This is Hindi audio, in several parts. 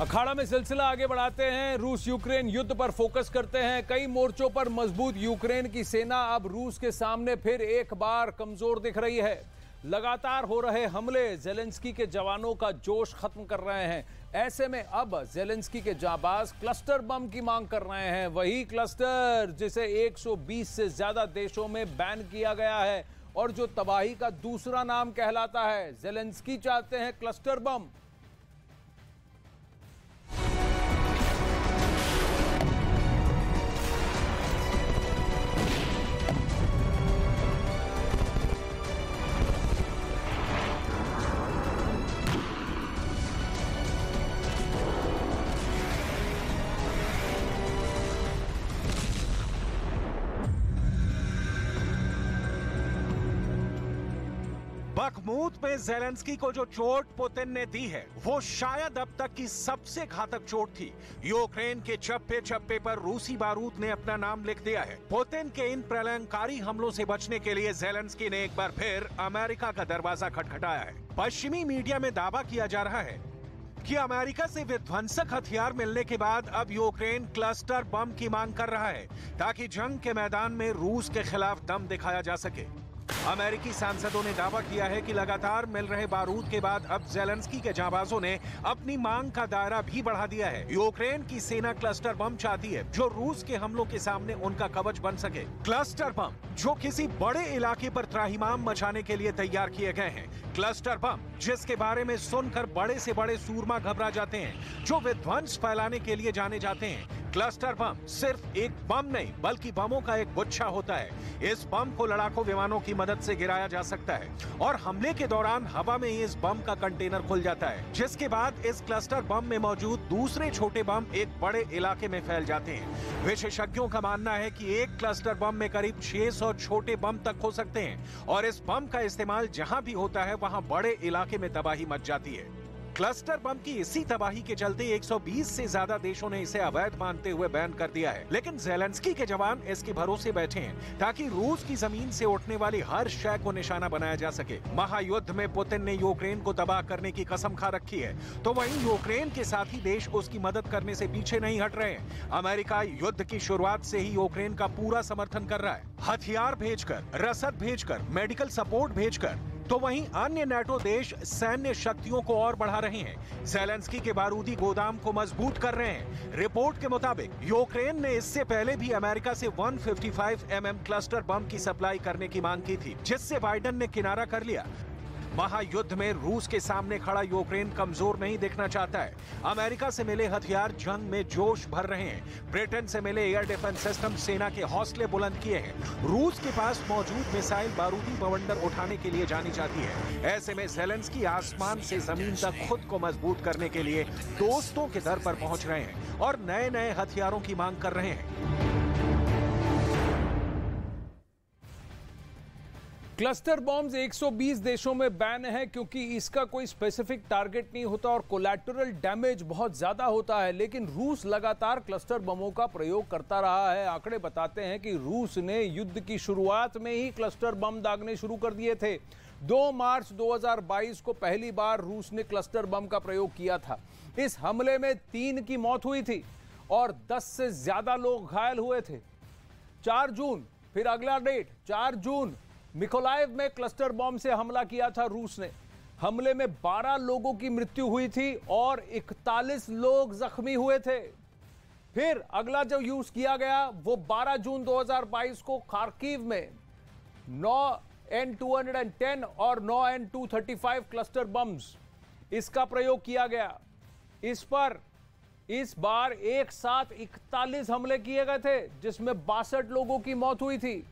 अखाड़ा में सिलसिला आगे बढ़ाते हैं। रूस यूक्रेन युद्ध पर फोकस करते हैं। कई मोर्चों पर मजबूत यूक्रेन की सेना अब रूस के सामने फिर एक बार कमजोर दिख रही है। लगातार हो रहे हमले जेलेंस्की के जवानों का जोश खत्म कर रहे हैं। ऐसे में अब जेलेंस्की के जाबाज क्लस्टर बम की मांग कर रहे हैं। वही क्लस्टर जिसे 120 से ज्यादा देशों में बैन किया गया है और जो तबाही का दूसरा नाम कहलाता है। जेलेंस्की चाहते हैं क्लस्टर बम। बखमूत में जेलेंस्की को जो चोट पुतिन ने दी है वो शायद अब तक की सबसे घातक चोट थी। यूक्रेन के चप्पे चप्पे पर रूसी बारूद ने अपना नाम लिख दिया है। पुतिन के इन प्रलंकारी हमलों से बचने के लिए जेलेंस्की ने एक बार फिर अमेरिका का दरवाजा खटखटाया है। पश्चिमी मीडिया में दावा किया जा रहा है कि अमेरिका से विध्वंसक हथियार मिलने के बाद अब यूक्रेन क्लस्टर बम की मांग कर रहा है ताकि जंग के मैदान में रूस के खिलाफ दम दिखाया जा सके। अमेरिकी सांसदों ने दावा किया है कि लगातार मिल रहे बारूद के बाद अब जेलेंस्की के जाबाजों ने अपनी मांग का दायरा भी बढ़ा दिया है। यूक्रेन की सेना क्लस्टर बम चाहती है जो रूस के हमलों के सामने उनका कवच बन सके। क्लस्टर बम जो किसी बड़े इलाके पर त्राहिमाम मचाने के लिए तैयार किए गए हैं। क्लस्टर बम जिसके बारे में सुनकर बड़े से बड़े सूरमा घबरा जाते हैं, जो विध्वंस फैलाने के लिए जाने जाते हैं। क्लस्टर बम सिर्फ एक बम नहीं बल्कि बमों का एक गुच्छा होता है। इस बम को लड़ाकू विमानों की मदद से गिराया जा सकता है और हमले के दौरान हवा में ही इस बम का कंटेनर खुल जाता है, जिसके बाद इस क्लस्टर बम में मौजूद दूसरे छोटे बम एक बड़े इलाके में फैल जाते हैं। विशेषज्ञों का मानना है कि एक क्लस्टर बम में करीब 600 छोटे बम तक हो सकते हैं और इस बम का इस्तेमाल जहां भी होता है वहां बड़े इलाके में तबाही मच जाती है। क्लस्टर बम की इसी तबाही के चलते 120 से ज्यादा देशों ने इसे अवैध मानते हुए बैन कर दिया है। लेकिन जेलेंस्की के जवान इसके भरोसे बैठे हैं ताकि रूस की जमीन से उठने वाली हर शय को निशाना बनाया जा सके। महायुद्ध में पुतिन ने यूक्रेन को तबाह करने की कसम खा रखी है, तो वहीं यूक्रेन के साथी देश उसकी मदद करने से पीछे नहीं हट रहे हैं। अमेरिका युद्ध की शुरुआत से ही यूक्रेन का पूरा समर्थन कर रहा है, हथियार भेजकर, रसद भेजकर, मेडिकल सपोर्ट भेजकर। तो वहीं अन्य नेटो देश सैन्य शक्तियों को और बढ़ा रहे हैं, जेलेंस्की के बारूदी गोदाम को मजबूत कर रहे हैं। रिपोर्ट के मुताबिक यूक्रेन ने इससे पहले भी अमेरिका से 155 mm क्लस्टर बम की सप्लाई करने की मांग की थी, जिससे बाइडेन ने किनारा कर लिया। महायुद्ध में रूस के सामने खड़ा यूक्रेन कमजोर नहीं दिखना चाहता है। अमेरिका से मिले हथियार जंग में जोश भर रहे हैं। ब्रिटेन से मिले एयर डिफेंस सिस्टम सेना के हौसले बुलंद किए हैं। रूस के पास मौजूद मिसाइल बारूदी बवंडर उठाने के लिए जानी जाती है। ऐसे में जेलेंस्की आसमान से जमीन तक खुद को मजबूत करने के लिए दोस्तों के दर पर पहुंच रहे हैं और नए नए हथियारों की मांग कर रहे हैं। क्लस्टर बॉम्ब्स 120 देशों में बैन है क्योंकि इसका कोई स्पेसिफिक टारगेट नहीं होता और कोलैटरल डैमेज बहुत ज्यादा होता है। लेकिन रूस लगातार क्लस्टर बमों का प्रयोग करता रहा है। आंकड़े बताते हैं कि रूस ने युद्ध की शुरुआत में ही क्लस्टर बम दागने शुरू कर दिए थे। 2 मार्च 2022 को पहली बार रूस ने क्लस्टर बम का प्रयोग किया था। इस हमले में 3 की मौत हुई थी और 10 से ज्यादा लोग घायल हुए थे। 4 जून फिर अगला डेट 4 जून मिकोलाइव में क्लस्टर बॉम्ब से हमला किया था रूस ने। हमले में 12 लोगों की मृत्यु हुई थी और 41 लोग जख्मी हुए थे। फिर अगला जो यूज किया गया वो 12 जून 2022 को खार्किव में 9 N210 और 9 N235 क्लस्टर बम्स इसका प्रयोग किया गया। इस बार एक साथ 41 हमले किए गए थे जिसमें 62 लोगों की मौत हुई थी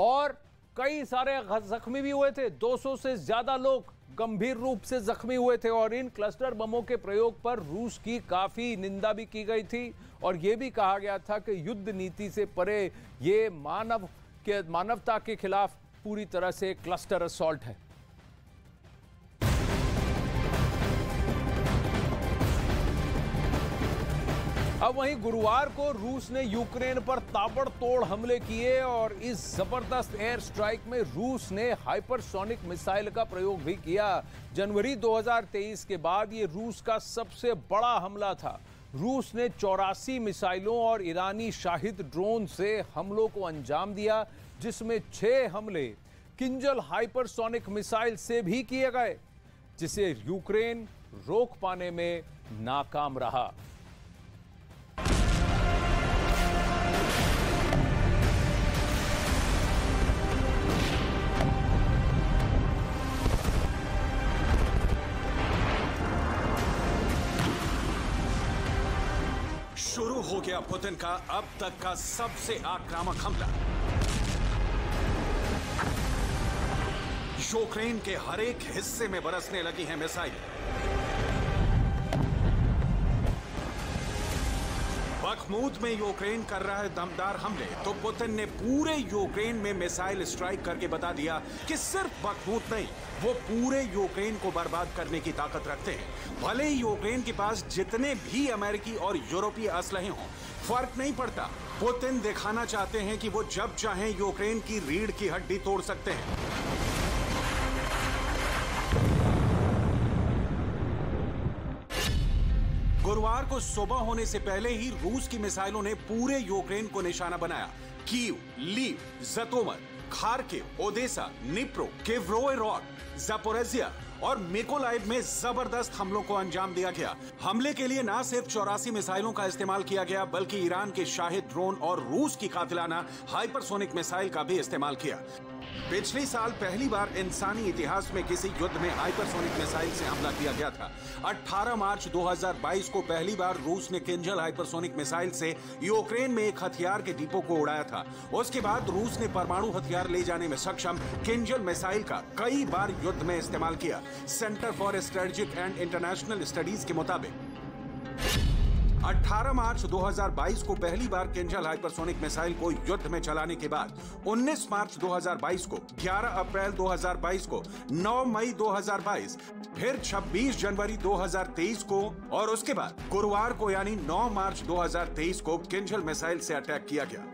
और कई सारे जख्मी भी हुए थे। 200 से ज्यादा लोग गंभीर रूप से जख्मी हुए थे और इन क्लस्टर बमों के प्रयोग पर रूस की काफी निंदा भी की गई थी और यह भी कहा गया था कि युद्ध नीति से परे ये मानवता के खिलाफ पूरी तरह से क्लस्टर असॉल्ट है। अब वहीं गुरुवार को रूस ने यूक्रेन पर ताबड़तोड़ हमले किए और इस जबरदस्त एयर स्ट्राइक में रूस ने हाइपरसोनिक मिसाइल का प्रयोग भी किया। जनवरी 2023 के बाद ये रूस का सबसे बड़ा हमला था। रूस ने 84 मिसाइलों और ईरानी शाहिद ड्रोन से हमलों को अंजाम दिया, जिसमें 6 हमले किंजल हाइपरसोनिक मिसाइल से भी किए गए, जिसे यूक्रेन रोक पाने में नाकाम रहा। शुरू हो गया पुतिन का अब तक का सबसे आक्रामक हमला। यूक्रेन के हर एक हिस्से में बरसने लगी हैं मिसाइल। बखमूत में यूक्रेन कर रहा है दमदार हमले, तो पुतिन ने पूरे यूक्रेन में मिसाइल स्ट्राइक करके बता दिया कि सिर्फ बखमूत नहीं, वो पूरे यूक्रेन को बर्बाद करने की ताकत रखते हैं। भले ही यूक्रेन के पास जितने भी अमेरिकी और यूरोपीय असलहे हों, फर्क नहीं पड़ता। पुतिन दिखाना चाहते हैं कि वो जब चाहें यूक्रेन की रीढ़ की हड्डी तोड़ सकते हैं। गुरुवार को सुबह होने से पहले ही रूस की मिसाइलों ने पूरे यूक्रेन को निशाना बनाया। Kyiv, Lviv, Zhytomyr, Kharkiv, Odesa, Dnipro, Kryvyi Rih, Zaporizhzhia और मिकोलाइव में जबरदस्त हमलों को अंजाम दिया गया। हमले के लिए न सिर्फ 84 मिसाइलों का इस्तेमाल किया गया, बल्कि ईरान के शाहिद ड्रोन और रूस की कातिलाना हाइपरसोनिक मिसाइल का भी इस्तेमाल किया। पिछले साल पहली बार इंसानी इतिहास में किसी युद्ध में हाइपरसोनिक मिसाइल से हमला किया गया था। 18 मार्च 2022 को पहली बार रूस ने किंजल हाइपरसोनिक मिसाइल से यूक्रेन में एक हथियार के डिपो को उड़ाया था। उसके बाद रूस ने परमाणु हथियार ले जाने में सक्षम किंजल मिसाइल का कई बार युद्ध में इस्तेमाल किया। Centre for strategic and international studies के मुताबिक 18 मार्च 2022 को पहली बार किंजल हाइपरसोनिक मिसाइल को युद्ध में चलाने के बाद 19 मार्च 2022 को, 11 अप्रैल 2022 को, 9 मई 2022, फिर 26 जनवरी 2023 को और उसके बाद गुरुवार को यानी 9 मार्च 2023 को किंजल मिसाइल से अटैक किया गया।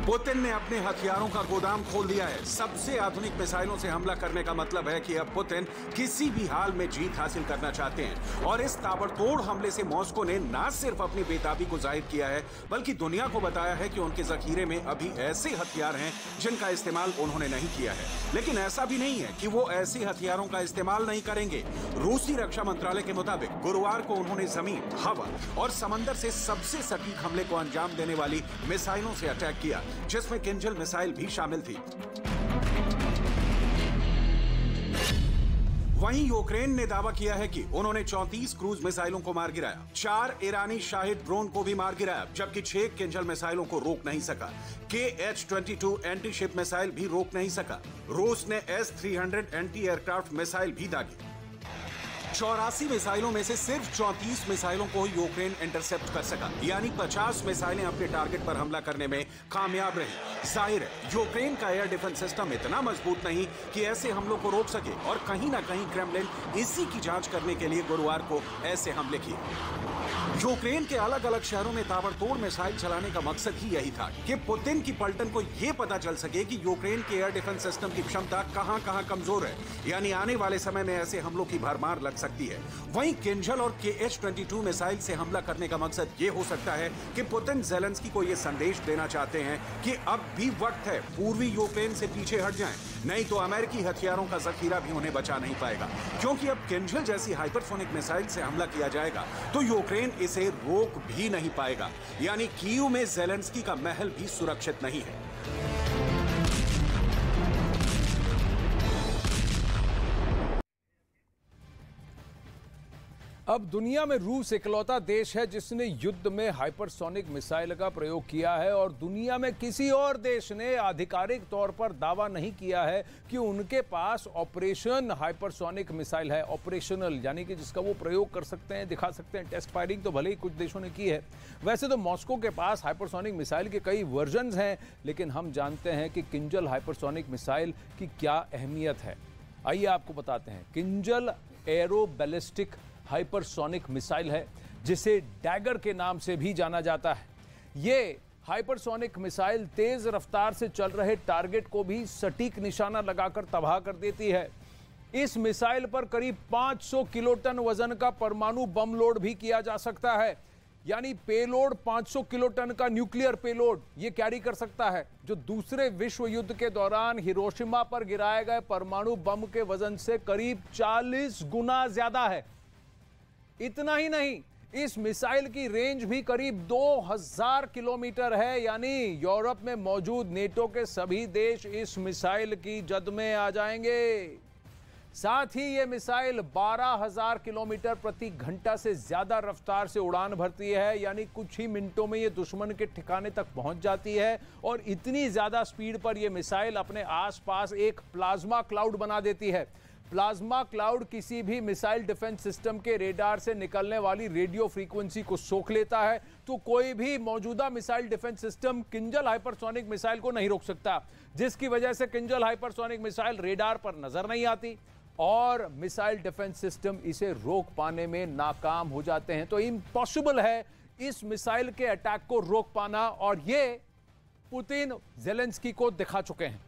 पुतिन ने अपने हथियारों का गोदाम खोल दिया है। सबसे आधुनिक मिसाइलों से हमला करने का मतलब है कि अब पुतिन किसी भी हाल में जीत हासिल करना चाहते हैं। और इस ताबड़तोड़ हमले से मॉस्को ने न सिर्फ अपनी बेताबी को जाहिर किया है, बल्कि दुनिया को बताया है कि उनके जखीरे में अभी ऐसे हथियार हैं जिनका इस्तेमाल उन्होंने नहीं किया है। लेकिन ऐसा भी नहीं है कि वो ऐसे हथियारों का इस्तेमाल नहीं करेंगे। रूसी रक्षा मंत्रालय के मुताबिक गुरुवार को उन्होंने जमीन, हवा और समंदर से सबसे सटीक हमले को अंजाम देने वाली मिसाइलों से अटैक किया, जिसमें किंजल मिसाइल भी शामिल थी। वहीं यूक्रेन ने दावा किया है कि उन्होंने 34 क्रूज मिसाइलों को मार गिराया, 4 ईरानी शाहिद ड्रोन को भी मार गिराया, जबकि 6 किंजल मिसाइलों को रोक नहीं सका। KH-22 एंटी शिप मिसाइल भी रोक नहीं सका। रूस ने S-300 एंटी एयरक्राफ्ट मिसाइल भी दागी। 84 मिसाइलों में से सिर्फ 34 मिसाइलों को यूक्रेन इंटरसेप्ट कर सका, यानी 50 मिसाइलें अपने टारगेट पर हमला करने में कामयाब रही। जाहिर है यूक्रेन का एयर डिफेंस सिस्टम इतना मजबूत नहीं कि ऐसे हमलों को रोक सके, और कहीं ना कहीं क्रेमलिन इसी की जांच करने के लिए गुरुवार को ऐसे हमले किए। यूक्रेन के अलग अलग शहरों में ताबड़तोड़ मिसाइल चलाने का मकसद ही यही था कि पुतिन की पलटन को यह पता चल सके कि यूक्रेन के एयर डिफेंस सिस्टम की क्षमता कहां-कहां कमजोर है, यानी आने वाले समय में ऐसे हमलों की भरमार लग सकती है। वहीं किंजल और KH-22 मिसाइल से हमला करने का मकसद ये हो सकता है कि पुतिन ज़ेलेंस्की को यह संदेश देना चाहते हैं कि अब भी वक्त है, पूर्वी यूक्रेन से पीछे हट जाएं, नहीं तो अमेरिकी हथियारों का जखीरा भी उन्हें बचा नहीं पाएगा। क्योंकि अब किंजल जैसी हाइपरसोनिक मिसाइल से हमला किया जाएगा तो यूक्रेन इसे रोक भी नहीं पाएगा, यानी कीव में ज़ेलेंस्की का महल भी सुरक्षित नहीं है। अब दुनिया में रूस इकलौता देश है जिसने युद्ध में हाइपरसोनिक मिसाइल का प्रयोग किया है, और दुनिया में किसी और देश ने आधिकारिक तौर पर दावा नहीं किया है कि उनके पास ऑपरेशन हाइपरसोनिक मिसाइल है। ऑपरेशनल यानी कि जिसका वो प्रयोग कर सकते हैं, दिखा सकते हैं। टेस्ट फायरिंग तो भले ही कुछ देशों ने की है। वैसे तो मॉस्को के पास हाइपरसोनिक मिसाइल के कई वर्जन्स हैं, लेकिन हम जानते हैं कि किंजल हाइपरसोनिक मिसाइल की क्या अहमियत है। आइए आपको बताते हैं। Kinjal arrow ballistic hypersonic missile है। जिसे डैगर के नाम से भी जाना जाता है। ये हाइपरसोनिक मिसाइल तेज रफ्तार से चल रहे टारगेट को भी सटीक निशाना लगाकर तबाह कर देती है। इस मिसाइल पर करीब 500 किलोटन वजन का परमाणु बम लोड भी किया जा सकता है, यानी पेलोड 500 किलोटन का न्यूक्लियर पेलोड ये कैरी कर सकता है, जो दूसरे विश्व युद्ध के दौरान हिरोशिमा पर गिराए गए परमाणु बम के वजन से करीब 40 गुना ज्यादा है। इतना ही नहीं, इस मिसाइल की रेंज भी करीब 2000 किलोमीटर है, यानी यूरोप में मौजूद नेटो के सभी देश इस मिसाइल की जद में आ जाएंगे। साथ ही यह मिसाइल 12,000 किलोमीटर प्रति घंटा से ज्यादा रफ्तार से उड़ान भरती है, यानी कुछ ही मिनटों में यह दुश्मन के ठिकाने तक पहुंच जाती है। और इतनी ज्यादा स्पीड पर यह मिसाइल अपने आसपास एक प्लाज्मा क्लाउड बना देती है। प्लाज्मा क्लाउड किसी भी मिसाइल डिफेंस सिस्टम के रेडार से निकलने वाली रेडियो फ्रीक्वेंसी को सोख लेता है, तो कोई भी मौजूदा missile defence system Kinjal hypersonic missile को नहीं रोक सकता, जिसकी वजह से किंजल हाइपरसोनिक मिसाइल रेडार पर नजर नहीं आती और मिसाइल डिफेंस सिस्टम इसे रोक पाने में नाकाम हो जाते हैं। तो इम्पॉसिबल है इस मिसाइल के अटैक को रोक पाना, और यह पुतिन ज़ेलेंस्की को दिखा चुके हैं।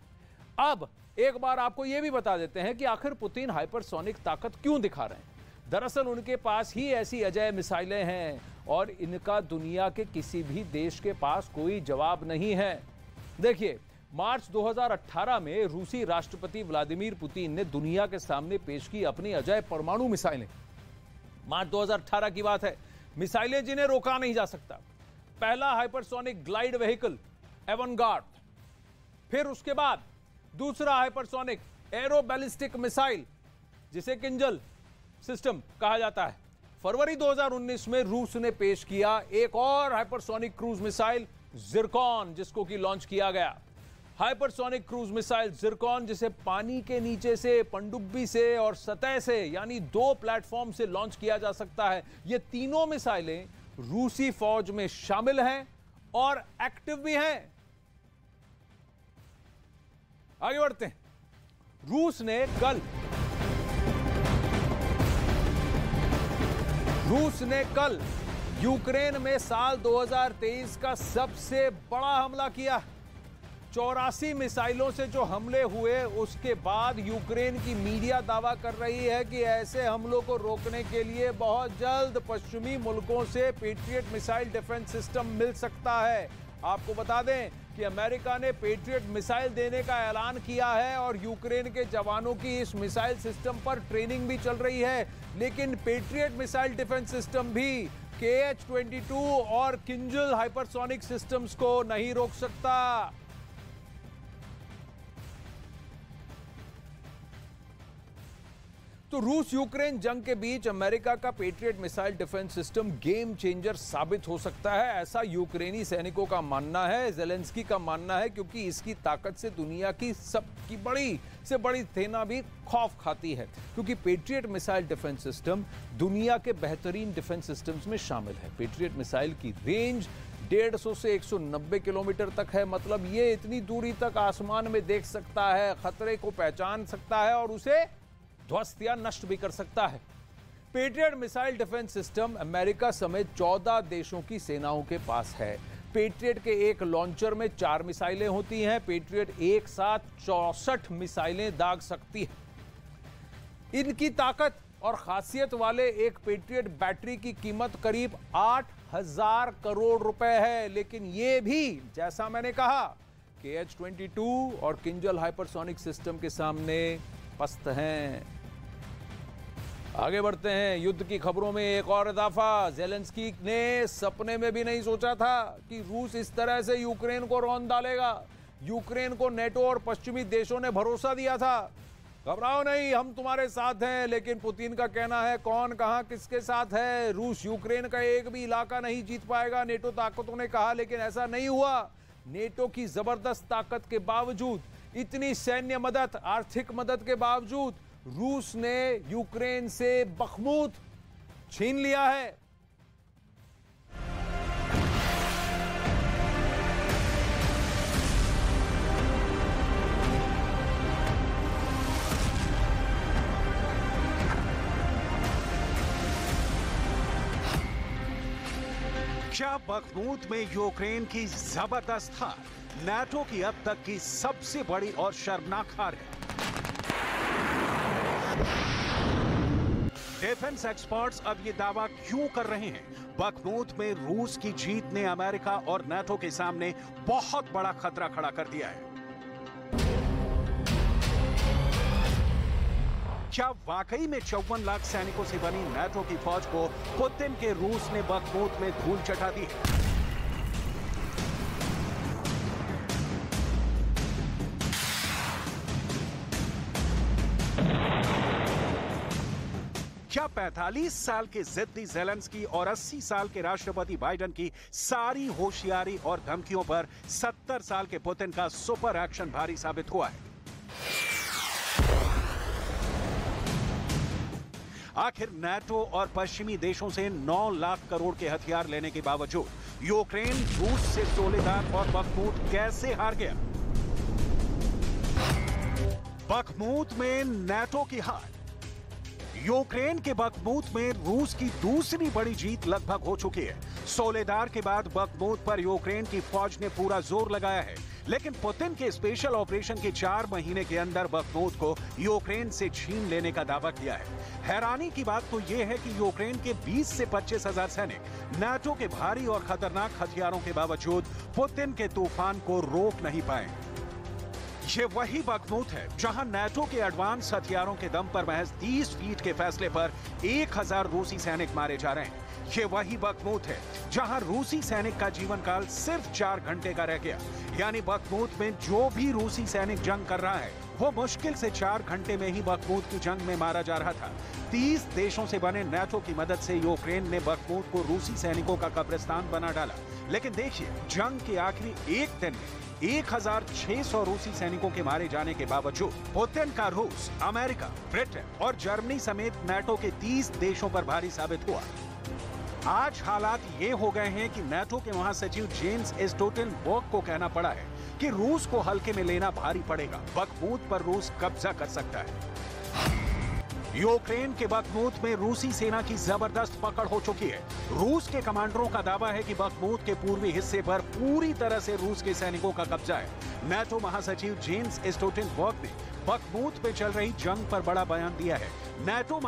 अब एक बार आपको यह भी बता देते हैं कि आखिर पुतिन हाइपरसोनिक ताकत क्यों दिखा रहे हैं। दरअसल उनके पास ही ऐसी अजय मिसाइलें हैं और इनका दुनिया के किसी भी देश के पास कोई जवाब नहीं है। देखिए, मार्च 2018 में रूसी राष्ट्रपति व्लादिमीर पुतिन ने दुनिया के सामने पेश की अपनी अजय परमाणु मिसाइलें। मार्च 2018 की बात है, मिसाइलें जिन्हें रोका नहीं जा सकता। पहला हाइपरसोनिक ग्लाइड व्हीकल एवनगार्ड, फिर उसके बाद दूसरा हाइपरसोनिक एरो बैलिस्टिक मिसाइल जिसे किंजल सिस्टम कहा जाता है। फरवरी 2019 में रूस ने पेश किया एक और हाइपरसोनिक क्रूज मिसाइल जिरकॉन, जिसको कि लॉन्च किया गया। हाइपरसोनिक क्रूज मिसाइल जिरकॉन, जिसे पानी के नीचे से, पनडुब्बी से और सतह से, यानी 2 प्लेटफॉर्म से लॉन्च किया जा सकता है। ये तीनों मिसाइलें रूसी फौज में शामिल हैं और एक्टिव भी हैं। आगे बढ़ते हैं। रूस ने कल यूक्रेन में साल 2023 का सबसे बड़ा हमला किया। 84 मिसाइलों से जो हमले हुए, उसके बाद यूक्रेन की मीडिया दावा कर रही है कि ऐसे हमलों को रोकने के लिए बहुत जल्द पश्चिमी मुल्कों से पेट्रियट मिसाइल डिफेंस सिस्टम मिल सकता है। आपको बता दें कि अमेरिका ने पेट्रियट मिसाइल देने का ऐलान किया है और यूक्रेन के जवानों की इस मिसाइल सिस्टम पर ट्रेनिंग भी चल रही है। लेकिन पेट्रियट मिसाइल डिफेंस सिस्टम भी KH-22 और किंजल हाइपरसोनिक सिस्टम्स को नहीं रोक सकता। तो रूस यूक्रेन जंग के बीच अमेरिका का patriot missile defence system game changer साबित हो सकता है, ऐसा यूक्रेनी सैनिकों का मानना है, ज़ेलेंस्की का मानना है, क्योंकि इसकी ताकत से दुनिया की सबकी बड़ी से बड़ी सेना भी खौफ खाती है, क्योंकि पेट्रियट मिसाइल डिफेंस सिस्टम दुनिया के बेहतरीन डिफेंस सिस्टम्स में शामिल है। पेट्रियट मिसाइल की रेंज 150 से 190 किलोमीटर तक है, मतलब ये इतनी दूरी तक आसमान में देख सकता है, खतरे को पहचान सकता है और उसे ध्वस्त या नष्ट भी कर सकता है। Patriot missile defence system America समेत 14 देशों की सेनाओं के पास है। पेट्रियट के एक लॉन्चर में 4 मिसाइलें होती हैं। पेट्रियट एक साथ 64 मिसाइलें दाग सकती है। इनकी ताकत और खासियत वाले एक पेट्रियट बैटरी की कीमत करीब 8,000 करोड़ रुपए है। लेकिन यह भी, जैसा मैंने कहा, KH-22 और किंजल हाइपरसोनिक सिस्टम के सामने पस्त हैं। आगे बढ़ते हैं। युद्ध की खबरों में एक और इजाफा। ज़ेलेंस्की ने सपने में भी नहीं सोचा था कि रूस इस तरह से यूक्रेन को रौंद डालेगा। यूक्रेन को नेटो और पश्चिमी देशों ने भरोसा दिया था, घबराओ नहीं, हम तुम्हारे साथ हैं। लेकिन पुतिन का कहना है कौन कहां किसके साथ है। रूस यूक्रेन का एक भी इलाका नहीं जीत पाएगा, नेटो ताकतों ने कहा, लेकिन ऐसा नहीं हुआ। नेटो की जबरदस्त ताकत के बावजूद, इतनी सैन्य मदद, आर्थिक मदद के बावजूद रूस ने यूक्रेन से बखमूत छीन लिया है। क्या बखमूत में यूक्रेन की जबरदस्त हार नाटो की अब तक की सबसे बड़ी और शर्मनाक हार है? डिफेंस एक्सपर्ट्स अब ये दावा क्यों कर रहे हैं? बखमूत में रूस की जीत ने अमेरिका और नाटो के सामने बहुत बड़ा खतरा खड़ा कर दिया है। क्या वाकई में 54 लाख सैनिकों से बनी नाटो की फौज को पुतिन के रूस ने बखमूत में धूल चटा दी है? क्या 45 साल के जिद्दी ज़ेलेंस्की और 80 साल के राष्ट्रपति बाइडेन की सारी होशियारी और धमकियों पर 70 साल के पुतिन का सुपर एक्शन भारी साबित हुआ है? आखिर नाटो और पश्चिमी देशों से 9 लाख करोड़ के हथियार लेने के बावजूद यूक्रेन रूस से सोलेदार और बखमूत कैसे हार गया? बखमूत में नाटो की हार। यूक्रेन के बखमूत में रूस की दूसरी बड़ी जीत लगभग हो चुकी है। सोलेदार के बाद बखमूत पर यूक्रेन की फौज ने पूरा जोर लगाया है, लेकिन पुतिन के स्पेशल ऑपरेशन के 4 महीने के अंदर बखमूत को यूक्रेन से छीन लेने का दावा किया है। हैरानी की बात तो यह है कि यूक्रेन के 20 से 25 हजार सैनिक नाटो के भारी और खतरनाक हथियारों के बावजूद पुतिन के तूफान को रोक नहीं पाए। ये वही बखमूत है जहां नाटो के एडवांस हथियारों के दम पर महज 30 फीट के फैसले पर 1000 रूसी सैनिक मारे जा रहे हैं। ये वही बखमूत है जहां रूसी सैनिक का जीवन काल सिर्फ 4 घंटे का रह गया। यानी बखमूत में जो भी रूसी सैनिक जंग कर रहा है वो मुश्किल से 4 घंटे में ही बखमूत की जंग में मारा जा रहा था। 30 देशों से बने नाटो की मदद से यूक्रेन ने बखमूत को रूसी सैनिकों का कब्रिस्तान बना डाला। लेकिन देखिए, जंग के आखिरी एक दिन में 1600 रूसी सैनिकों के मारे जाने के बावजूद पुतिन का रूस, अमेरिका, ब्रिटेन और जर्मनी समेत नाटो के 30 देशों पर भारी साबित हुआ। आज हालात ये हो गए हैं कि नाटो के महासचिव जेम्स स्टोल्टनबर्ग को कहना पड़ा है कि रूस को हल्के में लेना भारी पड़ेगा। बखमूत पर रूस कब्जा कर सकता है। यूक्रेन के बखमूत में रूसी सेना की जबरदस्त पकड़ हो चुकी है। रूस के कमांडरों का दावा है कि बखमूत के पूर्वी हिस्से पर पूरी तरह से रूस के सैनिकों का कब्जा है। नाटो महासचिव जेम्स स्टोल्टनबर्ग ने बखमूत में चल रही जंग पर बड़ा बयान दिया है। नाटो